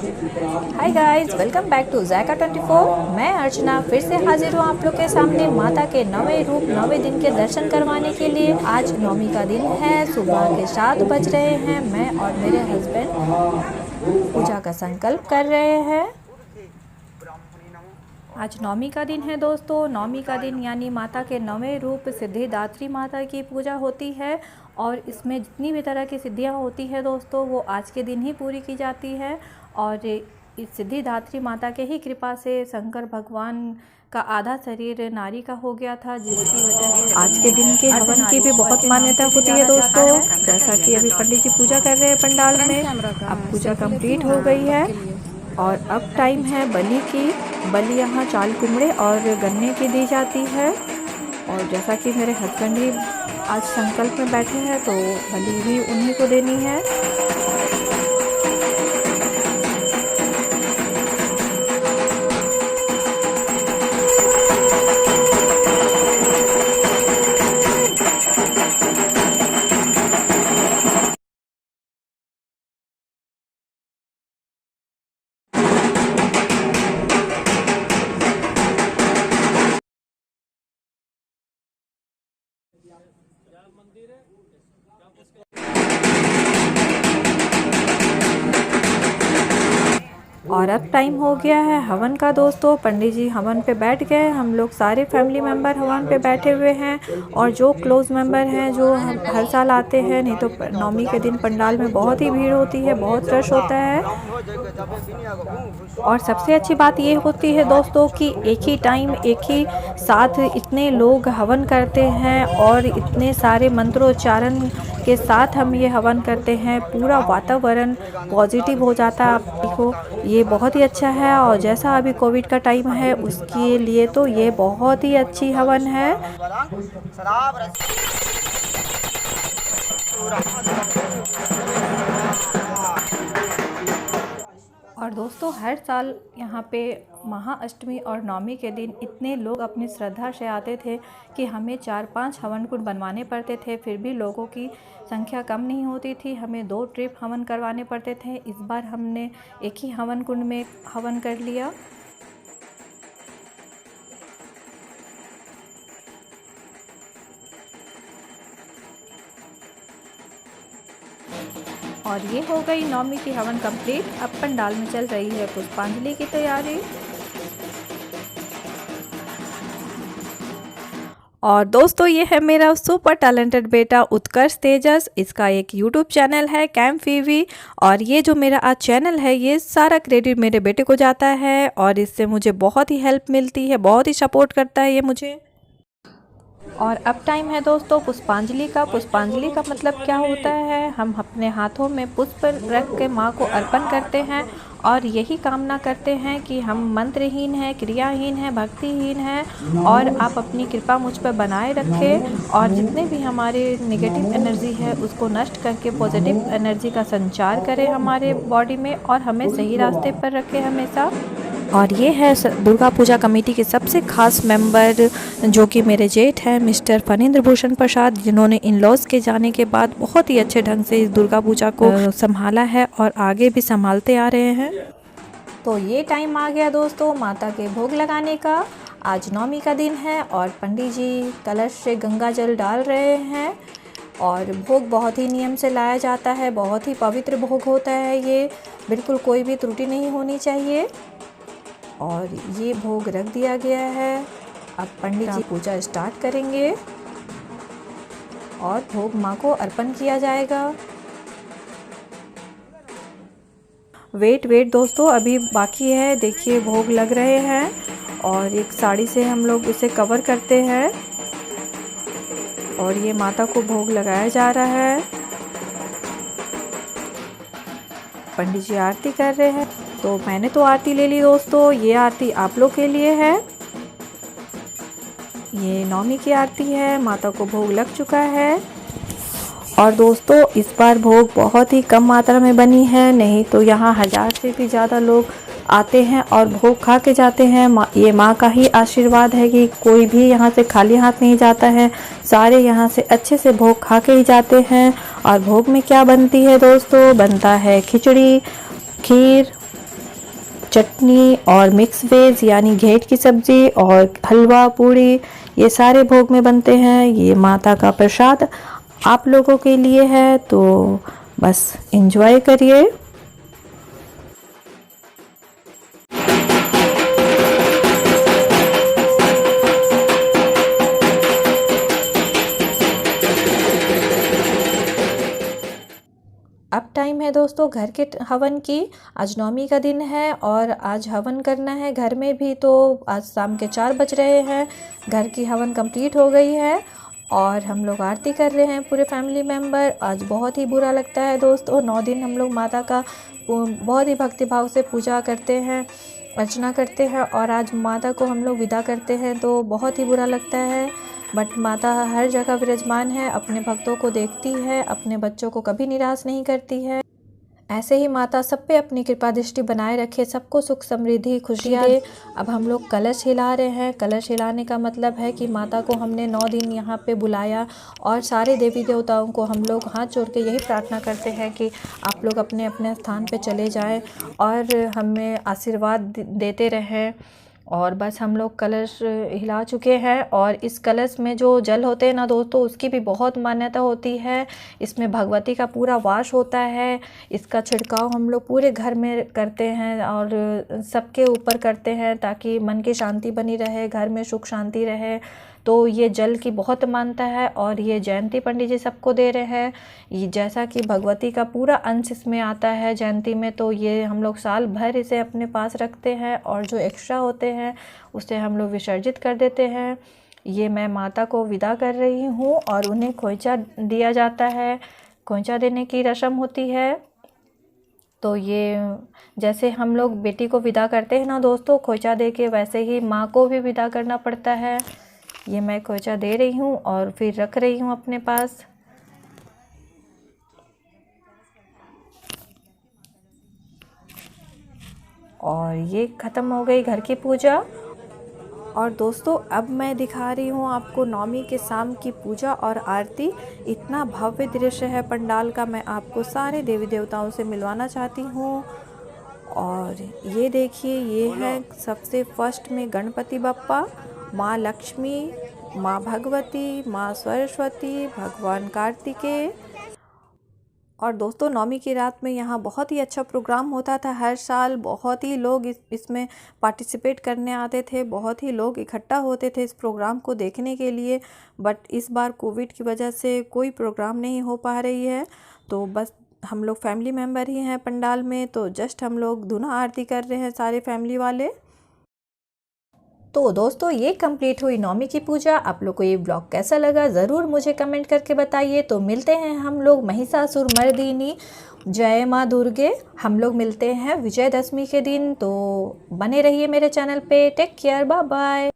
Hi guys, welcome back to Zayka 24। मैं अर्चना फिर से हाजिर हूँ आप लोग के सामने माता के नवे रूप नवे दिन के दर्शन करवाने के लिए। आज नवमी का दिन है, सुबह के 7 बज रहे हैं। मैं और मेरे हस्बैंड पूजा का संकल्प कर रहे हैं। आज नवमी का दिन है दोस्तों। नवमी का दिन यानी माता के नवे रूप सिद्धिदात्री माता की पूजा होती है और इसमें जितनी भी तरह की सिद्धियां होती है दोस्तों वो आज के दिन ही पूरी की जाती है। और इस सिद्धिदात्री माता के ही कृपा से शंकर भगवान का आधा शरीर नारी का हो गया था, जिसकी वजह से आज के दिन के हवन की भी बहुत मान्यता होती है दोस्तों। जैसा कि अभी पंडित जी पूजा कर रहे हैं पंडाल में। अब पूजा कंप्लीट हो गई है और अब टाइम है बलि की। बलि यहाँ चाल कुमड़े और गन्ने की दी जाती है। और जैसा कि मेरे हस्बैंड भी आज संकल्प में बैठे हैं तो बलि भी उन्हीं को देनी है। और अब टाइम हो गया है हवन का दोस्तों। पंडित जी हवन पे बैठ गए। हम लोग सारे फैमिली मेम्बर हवन पे बैठे हुए हैं और जो क्लोज मेंबर हैं जो हम हर साल आते हैं, नहीं तो नवमी के दिन पंडाल में बहुत ही भीड़ होती है, बहुत रश होता है। और सबसे अच्छी बात ये होती है दोस्तों कि एक ही टाइम एक ही साथ इतने लोग हवन करते हैं और इतने सारे मंत्रोच्चारण के साथ हम ये हवन करते हैं। पूरा वातावरण पॉजिटिव हो जाता है। आप देखो ये बहुत ही अच्छा है। और जैसा अभी कोविड का टाइम है उसके लिए तो ये बहुत ही अच्छी हवन है। और दोस्तों हर साल यहाँ पे महाअष्टमी और नवमी के दिन इतने लोग अपनी श्रद्धा से आते थे कि हमें 4-5 हवन कुंड बनवाने पड़ते थे, फिर भी लोगों की संख्या कम नहीं होती थी। हमें 2 ट्रिप हवन करवाने पड़ते थे। इस बार हमने एक ही हवन कुंड में हवन कर लिया। और ये हो गई नवमी की हवन कंप्लीट। अब पंडाल में चल रही है पुष्पांजलि की तैयारी। और दोस्तों ये है मेरा सुपर टैलेंटेड बेटा उत्कर्ष तेजस। इसका एक यूट्यूब चैनल है कैम फीवी। और ये जो मेरा आज चैनल है ये सारा क्रेडिट मेरे बेटे को जाता है और इससे मुझे बहुत ही हेल्प मिलती है, बहुत ही सपोर्ट करता है ये मुझे। और अब टाइम है दोस्तों पुष्पांजलि का। पुष्पांजलि का मतलब क्या होता है, हम अपने हाथों में पुष्प रख के माँ को अर्पण करते हैं और यही कामना करते हैं कि हम मंत्रहीन हैं, क्रियाहीन हैं, भक्तिहीन हैं और आप अपनी कृपा मुझ पर बनाए रखें और जितने भी हमारे नेगेटिव एनर्जी है उसको नष्ट करके पॉजिटिव एनर्जी का संचार करें हमारे बॉडी में और हमें सही रास्ते पर रखें हमेशा। और ये है दुर्गा पूजा कमेटी के सबसे खास मेंबर जो कि मेरे जेठ हैं मिस्टर फणींद्र भूषण प्रसाद, जिन्होंने इन लॉज के जाने के बाद बहुत ही अच्छे ढंग से इस दुर्गा पूजा को संभाला है और आगे भी संभालते आ रहे हैं। तो ये टाइम आ गया दोस्तों माता के भोग लगाने का। आज नवमी का दिन है और पंडित जी कलश से गंगा जल डाल रहे हैं और भोग बहुत ही नियम से लाया जाता है। बहुत ही पवित्र भोग होता है ये, बिल्कुल कोई भी त्रुटि नहीं होनी चाहिए। और ये भोग रख दिया गया है। अब पंडित जी पूजा स्टार्ट करेंगे और भोग माँ को अर्पण किया जाएगा। वेट दोस्तों अभी बाकी है। देखिए भोग लग रहे हैं और एक साड़ी से हम लोग इसे कवर करते हैं और ये माता को भोग लगाया जा रहा है। पंडित जी आरती कर रहे हैं। तो मैंने तो आरती ले ली दोस्तों, ये आरती आप लोग के लिए है। ये नवमी की आरती है, माता को भोग लग चुका है। और दोस्तों इस बार भोग बहुत ही कम मात्रा में बनी है, नहीं तो यहाँ 1000 से भी ज़्यादा लोग आते हैं और भोग खा के जाते हैं। ये माँ का ही आशीर्वाद है कि कोई भी यहाँ से खाली हाथ नहीं जाता है, सारे यहाँ से अच्छे से भोग खा के ही जाते हैं। और भोग में क्या बनती है दोस्तों, बनता है खिचड़ी, खीर, चटनी और मिक्स वेज यानी घेट की सब्जी और हलवा पूड़ी, ये सारे भोग में बनते हैं। ये माता का प्रसाद आप लोगों के लिए है, तो बस एंजॉय करिए। अब टाइम है दोस्तों घर के हवन की। आज नवमी का दिन है और आज हवन करना है घर में भी। तो आज शाम के 4 बज रहे हैं, घर की हवन कंप्लीट हो गई है और हम लोग आरती कर रहे हैं पूरे फैमिली मेम्बर। आज बहुत ही बुरा लगता है दोस्तों, 9 दिन हम लोग माता का बहुत ही भक्तिभाव से पूजा करते हैं, अर्चना करते हैं और आज माता को हम लोग विदा करते हैं तो बहुत ही बुरा लगता है। बट माता हर जगह विराजमान है, अपने भक्तों को देखती है, अपने बच्चों को कभी निराश नहीं करती है। ऐसे ही माता सब पे अपनी कृपा दृष्टि बनाए रखे, सबको सुख समृद्धि खुशियाँ दे। अब हम लोग कलश हिला रहे हैं। कलश हिलाने का मतलब है कि माता को हमने 9 दिन यहाँ पे बुलाया और सारे देवी देवताओं को हम लोग हाथ जोड़ के यही प्रार्थना करते हैं कि आप लोग अपने अपने स्थान पे चले जाएं और हमें आशीर्वाद देते रहें। और बस हम लोग कलश हिला चुके हैं और इस कलश में जो जल होते हैं ना दोस्तों, उसकी भी बहुत मान्यता होती है। इसमें भगवती का पूरा वास होता है। इसका छिड़काव हम लोग पूरे घर में करते हैं और सबके ऊपर करते हैं ताकि मन की शांति बनी रहे, घर में सुख शांति रहे। तो ये जल की बहुत मान्यता है और ये जयंती पंडित जी सबको दे रहे हैं। ये जैसा कि भगवती का पूरा अंश इसमें आता है जयंती में, तो ये हम लोग साल भर इसे अपने पास रखते हैं और जो एक्स्ट्रा होते हैं उसे हम लोग विसर्जित कर देते हैं। ये मैं माता को विदा कर रही हूँ और उन्हें खोइचा दिया जाता है, खोइचा देने की रस्म होती है। तो ये जैसे हम लोग बेटी को विदा करते हैं ना दोस्तों खोइचा दे के, वैसे ही माँ को भी विदा करना पड़ता है। ये मैं खोइचा दे रही हूँ और फिर रख रही हूँ अपने पास। और ये ख़त्म हो गई घर की पूजा। और दोस्तों अब मैं दिखा रही हूँ आपको नवमी के शाम की पूजा और आरती। इतना भव्य दृश्य है पंडाल का, मैं आपको सारे देवी देवताओं से मिलवाना चाहती हूँ। और ये देखिए, ये है सबसे फर्स्ट में गणपति बप्पा, माँ लक्ष्मी, माँ भगवती, माँ सरस्वती, भगवान कार्तिकेय। और दोस्तों नवमी की रात में यहाँ बहुत ही अच्छा प्रोग्राम होता था। हर साल बहुत ही लोग इसमें पार्टिसिपेट करने आते थे, बहुत ही लोग इकट्ठा होते थे इस प्रोग्राम को देखने के लिए। बट इस बार कोविड की वजह से कोई प्रोग्राम नहीं हो पा रही है, तो बस हम लोग फैमिली मेम्बर ही हैं पंडाल में। तो जस्ट हम लोग धुना आरती कर रहे हैं सारे फैमिली वाले। तो दोस्तों ये कंप्लीट हुई नवमी की पूजा। आप लोग को ये ब्लॉग कैसा लगा ज़रूर मुझे कमेंट करके बताइए। तो मिलते हैं हम लोग महिषासुर मर्दिनी जय माँ दुर्गे, हम लोग मिलते हैं विजयदशमी के दिन। तो बने रहिए मेरे चैनल पे। Take care, bye bye.